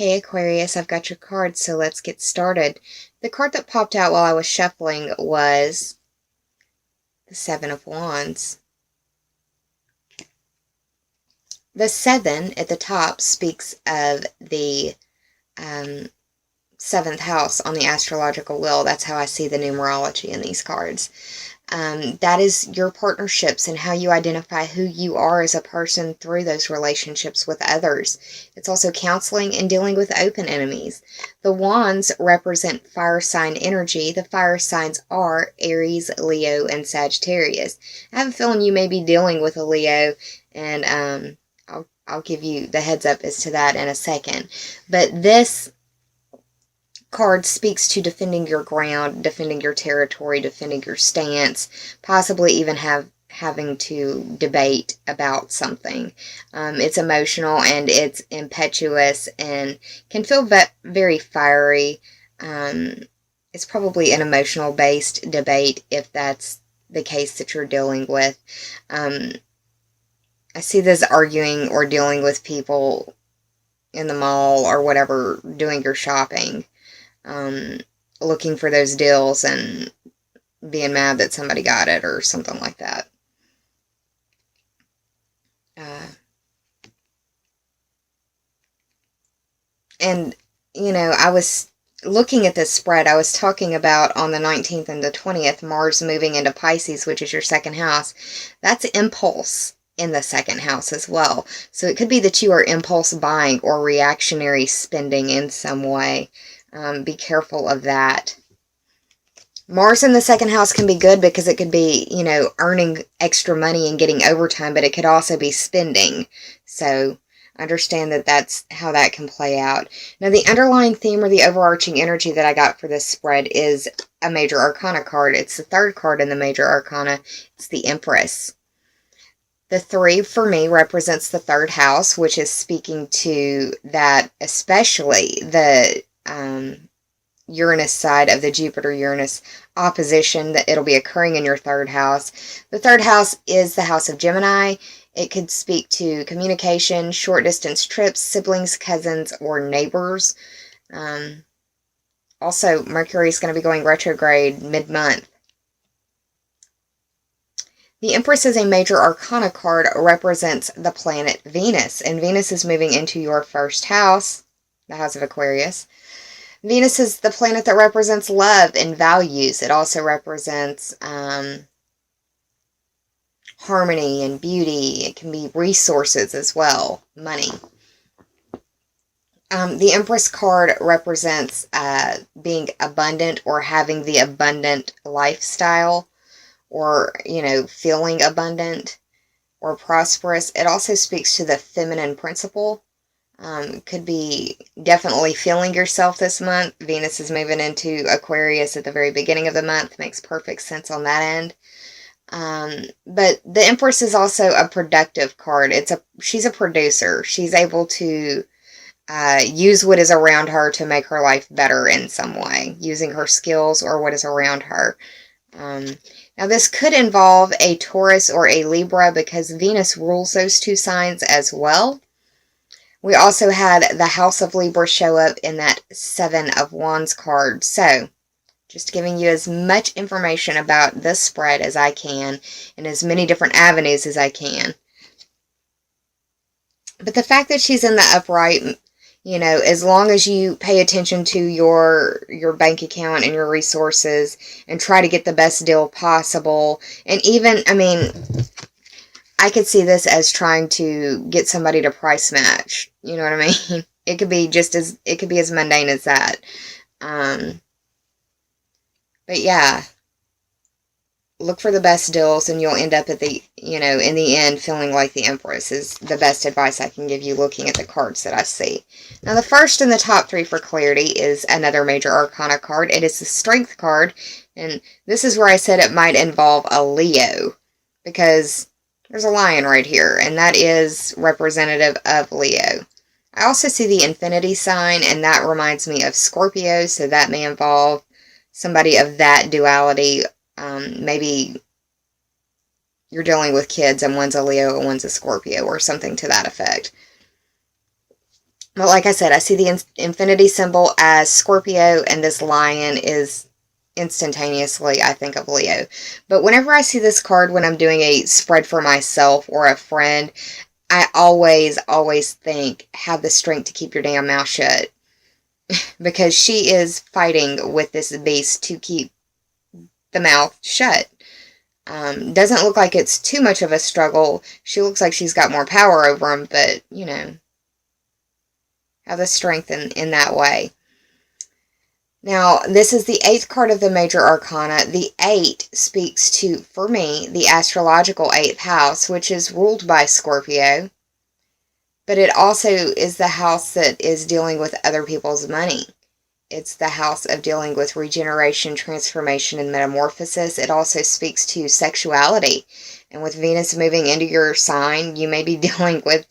Hey Aquarius, I've got your card, so let's get started. The card that popped out while I was shuffling was the Seven of Wands. The 7 at the top speaks of the seventh house on the astrological wheel. That's how I see the numerology in these cards. That is your partnerships and how you identify who you are as a person through those relationships with others. It's also counseling and dealing with open enemies. The wands represent fire sign energy. The fire signs are Aries, Leo, and Sagittarius. I have a feeling you may be dealing with a Leo, and I'll give you the heads up as to that in a second. But this card speaks to defending your ground, defending your territory, defending your stance, possibly even having to debate about something. It's emotional and it's impetuous and can feel very fiery. It's probably an emotional based debate if that's the case that you're dealing with. I see this arguing or dealing with people in the mall or whatever, doing your shopping. Looking for those deals and being mad that somebody got it or something like that. And, I was looking at this spread. I was talking about on the 19th and the 20th, Mars moving into Pisces, which is your second house. That's impulse in the second house as well. So it could be that you are impulse buying or reactionary spending in some way. Be careful of that. Mars in the second house can be good because it could be, earning extra money and getting overtime, but it could also be spending. So understand that that's how that can play out. Now, the underlying theme or the overarching energy that I got for this spread is a major arcana card. It's the third card in the major arcana. It's the Empress. The 3 for me represents the third house, which is speaking to that, especially the Uranus side of the Jupiter-Uranus opposition, that it'll be occurring in your third house. The third house is the house of Gemini. It could speak to communication, short-distance trips, siblings, cousins, or neighbors. Also, Mercury is going to be going retrograde mid-month. The Empress is a major arcana card, represents the planet Venus, and Venus is moving into your first house, the house of Aquarius. Venus is the planet that represents love and values. It also represents harmony and beauty. It can be resources as well, money. The Empress card represents being abundant or having the abundant lifestyle, or, feeling abundant or prosperous. It also speaks to the feminine principle. Could be definitely feeling yourself this month. Venus is moving into Aquarius at the very beginning of the month. Makes perfect sense on that end. But the Empress is also a productive card. She's a producer. She's able to use what is around her to make her life better in some way, using her skills or what is around her. Now, this could involve a Taurus or a Libra because Venus rules those two signs as well. We also had the House of Libra show up in that 7 of Wands card. So, just giving you as much information about this spread as I can and as many different avenues as I can. But the fact that she's in the upright, as long as you pay attention to your bank account and your resources and try to get the best deal possible. And even, I could see this as trying to get somebody to price match. You know what I mean? It could be as mundane as that. But yeah, look for the best deals and you'll end up at the, in the end feeling like the Empress is the best advice I can give you looking at the cards that I see. Now, the first in the top 3 for clarity is another major arcana card. It is the Strength card. And this is where I said it might involve a Leo, because there's a lion right here, and that is representative of Leo. I also see the infinity sign, and that reminds me of Scorpio, so that may involve somebody of that duality. Maybe you're dealing with kids, and one's a Leo and one's a Scorpio, or something to that effect. But like I said, I see the infinity symbol as Scorpio, and this lion is instantaneously, I think, of Leo. But whenever I see this card when I'm doing a spread for myself or a friend, I always think, have the strength to keep your damn mouth shut. Because she is fighting with this beast to keep the mouth shut. Doesn't look like it's too much of a struggle. She looks like she's got more power over him, but, you know, have the strength in that way. Now, this is the 8th card of the Major Arcana. The 8 speaks to, for me, the astrological 8th house, which is ruled by Scorpio. But it also is the house that is dealing with other people's money. It's the house of dealing with regeneration, transformation, and metamorphosis. It also speaks to sexuality. And with Venus moving into your sign, you may be dealing with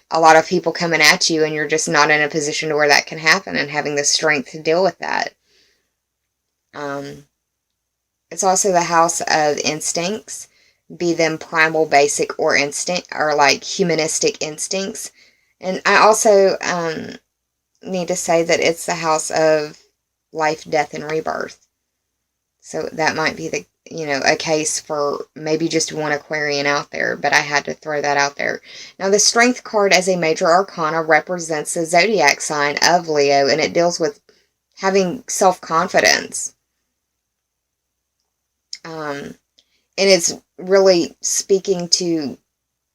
a lot of people coming at you, and you're just not in a position to where that can happen, and having the strength to deal with that. It's also the house of instincts, be them primal, basic, or instinct, or like humanistic instincts. And I also need to say that it's the house of life, death, and rebirth. So that might be the, you know, a case for maybe just one Aquarian out there, but I had to throw that out there. Now, the Strength card as a Major Arcana represents the zodiac sign of Leo, and it deals with having self-confidence. And it's really speaking to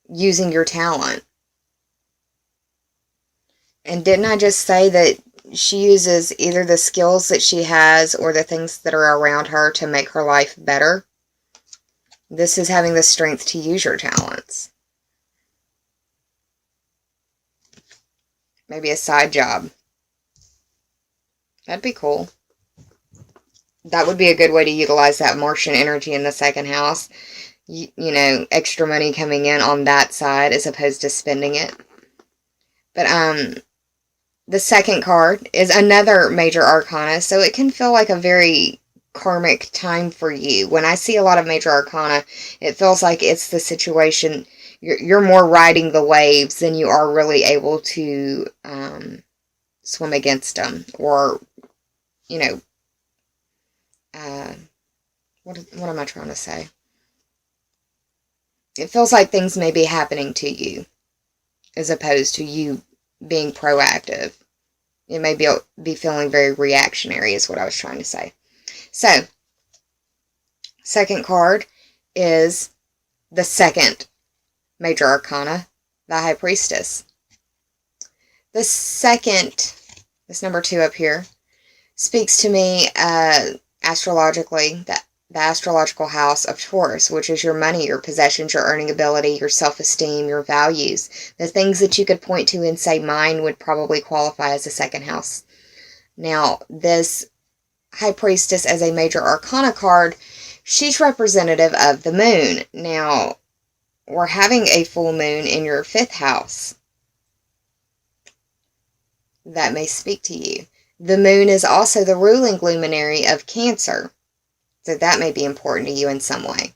using your talent. And didn't I just say that she uses either the skills that she has or the things that are around her to make her life better? This is having the strength to use your talents. Maybe a side job. That'd be cool. That would be a good way to utilize that Martian energy in the second house. You know, extra money coming in on that side as opposed to spending it. But, the second card is another Major Arcana, so it can feel like a very karmic time for you. When I see a lot of Major Arcana, it feels like it's the situation, you're more riding the waves than you are really able to swim against them, or, you know, what am I trying to say? It feels like things may be happening to you as opposed to you being proactive. It may be feeling very reactionary is what I was trying to say. So, second card is the second Major Arcana, the High Priestess. The second, this number 2 up here, speaks to me astrologically, the astrological house of Taurus, which is your money, your possessions, your earning ability, your self-esteem, your values. The things that you could point to and say, mine would probably qualify as a second house. Now, this High Priestess as a Major Arcana card, she's representative of the moon. Now, we're having a full moon in your 5th house. That may speak to you. The moon is also the ruling luminary of Cancer. So that may be important to you in some way.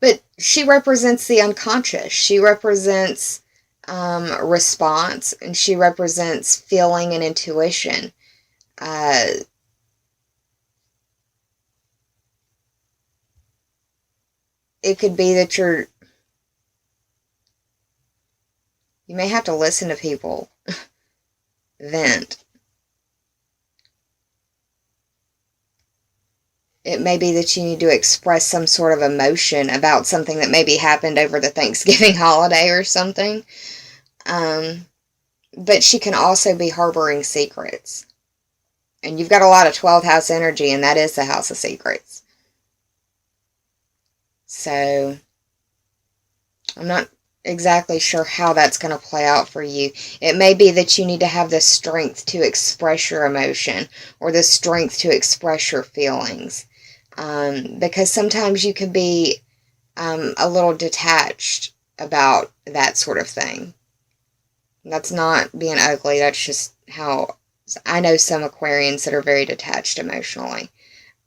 But she represents the unconscious. She represents response, and she represents feeling and intuition. It could be that you may have to listen to people vent. It may be that you need to express some sort of emotion about something that maybe happened over the Thanksgiving holiday or something. But she can also be harboring secrets. And you've got a lot of 12th house energy, and that is the house of secrets. So, I'm not exactly sure how that's going to play out for you. It may be that you need to have the strength to express your emotion, or the strength to express your feelings. Because sometimes you can be a little detached about that sort of thing. That's not being ugly. That's just how I know some Aquarians that are very detached emotionally.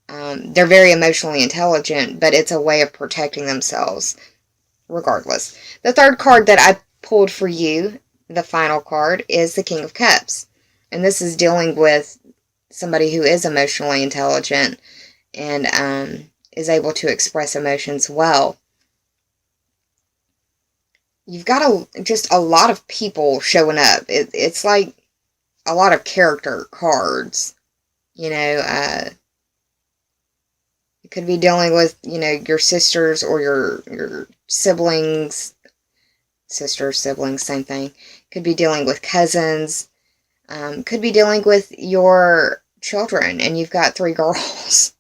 They're very emotionally intelligent, but it's a way of protecting themselves regardless. The third card that I pulled for you, the final card is the King of Cups. And this is dealing with somebody who is emotionally intelligent and is able to express emotions well. You've got just a lot of people showing up. It's like a lot of character cards. You know, you could be dealing with, your sisters or your siblings. Sisters, siblings, same thing. Could be dealing with cousins. Could be dealing with your children, and you've got 3 girls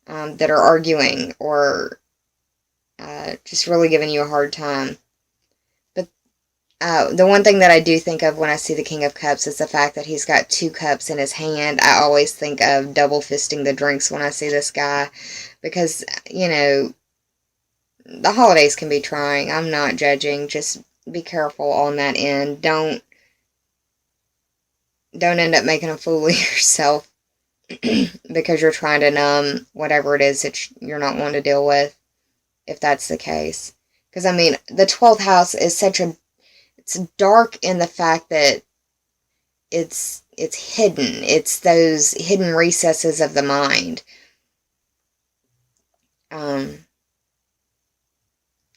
that are arguing or just really giving you a hard time. But the one thing that I do think of when I see the King of Cups is the fact that he's got 2 cups in his hand. I always think of double fisting the drinks when I see this guy, because, the holidays can be trying. I'm not judging. Just be careful on that end. Don't end up making a fool of yourself because you're trying to numb whatever it is that you're not wanting to deal with, if that's the case. Because, the 12th house is it's dark in the fact that it's hidden. It's those hidden recesses of the mind.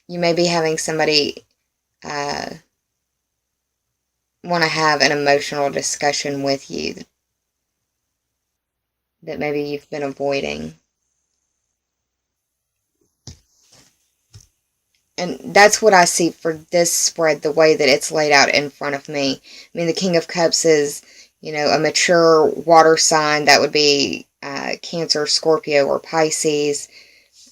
You may be having somebody want to have an emotional discussion with you that maybe you've been avoiding. And that's what I see for this spread, the way that it's laid out in front of me. The King of Cups is, a mature water sign. That would be Cancer, Scorpio, or Pisces.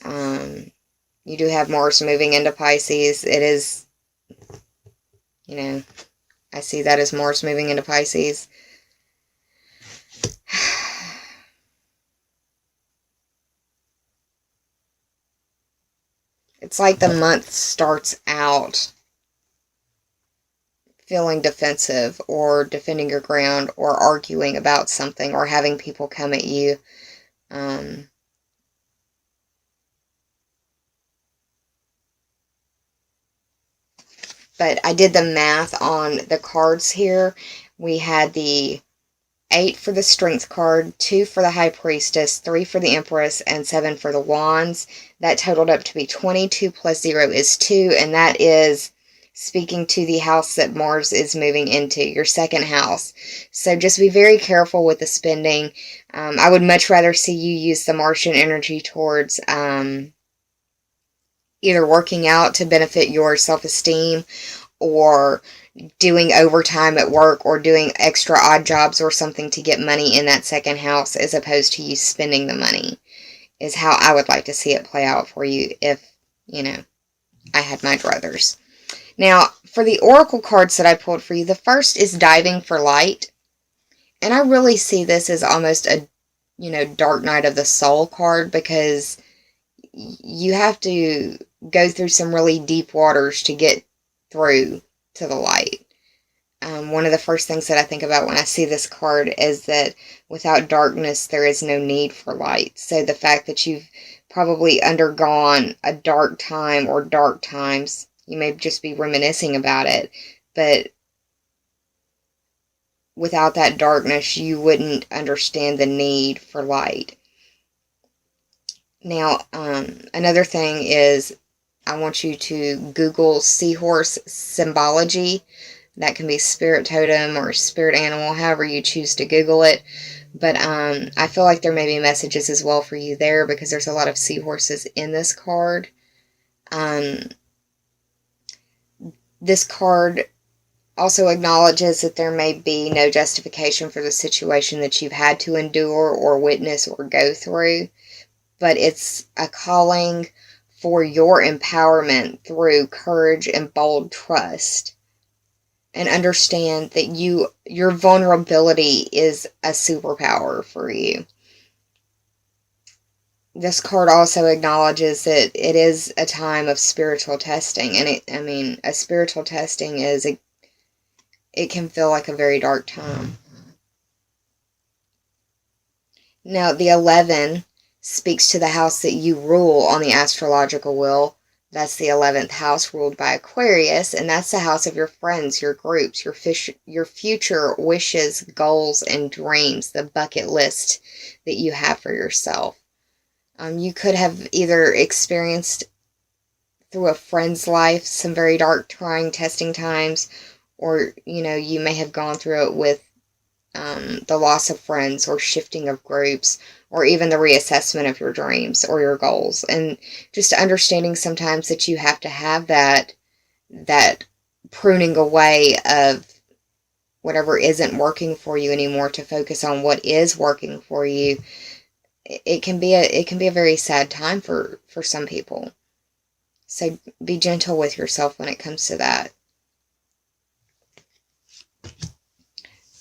You do have Mars moving into Pisces. It is, I see that as Mars moving into Pisces. It's like the month starts out feeling defensive or defending your ground or arguing about something or having people come at you. But I did the math on the cards here. We had the 8 for the Strength card, 2 for the High Priestess, 3 for the Empress, and 7 for the Wands. That totaled up to be 22 plus 0 is 2, and that is speaking to the house that Mars is moving into, your second house. So just be very careful with the spending. I would much rather see you use the Martian energy towards either working out to benefit your self-esteem, or doing overtime at work, or doing extra odd jobs or something to get money in that second house, as opposed to you spending the money, is how I would like to see it play out for you if, I had my druthers. Now, for the oracle cards that I pulled for you, the first is Diving for Light. And I really see this as almost a, Dark Night of the Soul card, because you have to go through some really deep waters to get through to the light. One of the first things that I think about when I see this card is that without darkness, there is no need for light. So the fact that you've probably undergone a dark time or dark times, you may just be reminiscing about it, but without that darkness, you wouldn't understand the need for light. Now, another thing is, I want you to Google seahorse symbology. That can be spirit totem or spirit animal, however you choose to Google it. But I feel like there may be messages as well for you there, because there's a lot of seahorses in this card. This card also acknowledges that there may be no justification for the situation that you've had to endure or witness or go through, but it's a calling for your empowerment through courage and bold trust. And understand that your vulnerability is a superpower for you. This card also acknowledges that it is a time of spiritual testing. And a spiritual testing it can feel like a very dark time. Now, the 11 speaks to the house that you rule on the astrological wheel. That's the 11th house ruled by Aquarius, and that's the house of your friends, your groups, your future wishes, goals, and dreams, the bucket list that you have for yourself. You could have either experienced through a friend's life some very dark, trying, testing times, or, you may have gone through it with the loss of friends or shifting of groups, or even the reassessment of your dreams or your goals. And just understanding sometimes that you have to have that pruning away of whatever isn't working for you anymore to focus on what is working for you. It can be a very sad time for some people. So be gentle with yourself when it comes to that.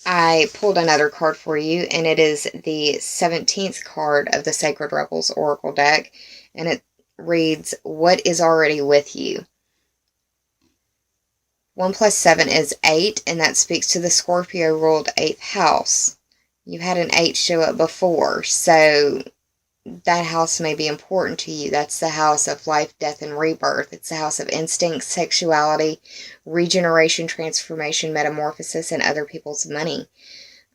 I pulled another card for you, and it is the 17th card of the Sacred Rebels Oracle deck, and it reads, what is already with you? 1 plus 7 is 8, and that speaks to the Scorpio-ruled 8th house. You had an 8 show up before, so that house may be important to you. That's the house of life, death, and rebirth. It's the house of instinct, sexuality, regeneration, transformation, metamorphosis, and other people's money.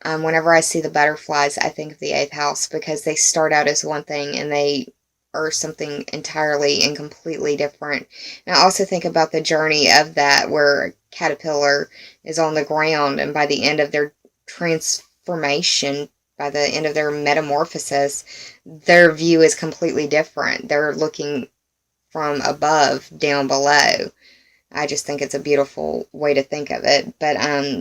Whenever I see the butterflies, I think of the 8th house, because they start out as one thing and they are something entirely and completely different. And I also think about the journey of that, where a caterpillar is on the ground, and by the end of their transformation, by the end of their metamorphosis, their view is completely different. They're looking from above down below. I just think it's a beautiful way to think of it. But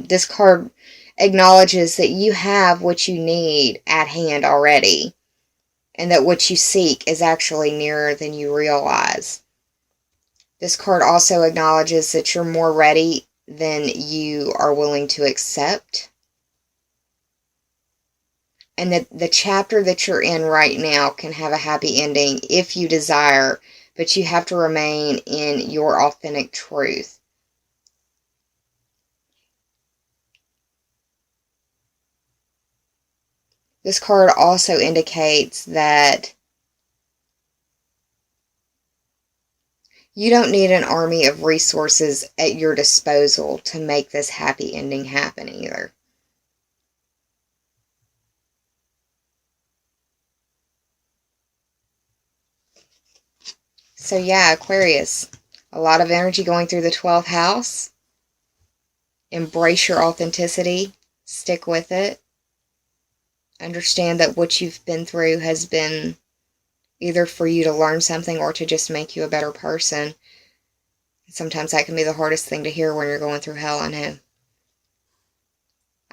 this card acknowledges that you have what you need at hand already, and that what you seek is actually nearer than you realize. This card also acknowledges that you're more ready than you are willing to accept, and that the chapter that you're in right now can have a happy ending if you desire, but you have to remain in your authentic truth. This card also indicates that you don't need an army of resources at your disposal to make this happy ending happen either. So yeah, Aquarius, a lot of energy going through the 12th house. Embrace your authenticity. Stick with it. Understand that what you've been through has been either for you to learn something or to just make you a better person. Sometimes that can be the hardest thing to hear when you're going through hell, I know.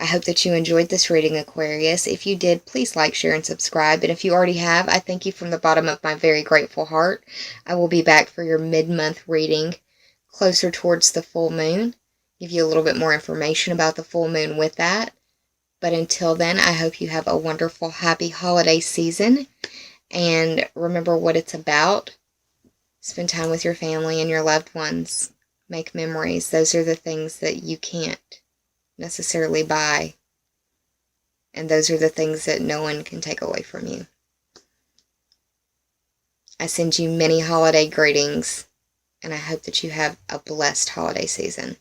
I hope that you enjoyed this reading, Aquarius. If you did, please like, share, and subscribe. And if you already have, I thank you from the bottom of my very grateful heart. I will be back for your mid-month reading closer towards the full moon. Give you a little bit more information about the full moon with that. But until then, I hope you have a wonderful, happy holiday season. And remember what it's about. Spend time with your family and your loved ones. Make memories. Those are the things that you can't necessarily buy. And those are the things that no one can take away from you. I send you many holiday greetings, and I hope that you have a blessed holiday season.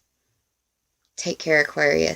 Take care, Aquarius.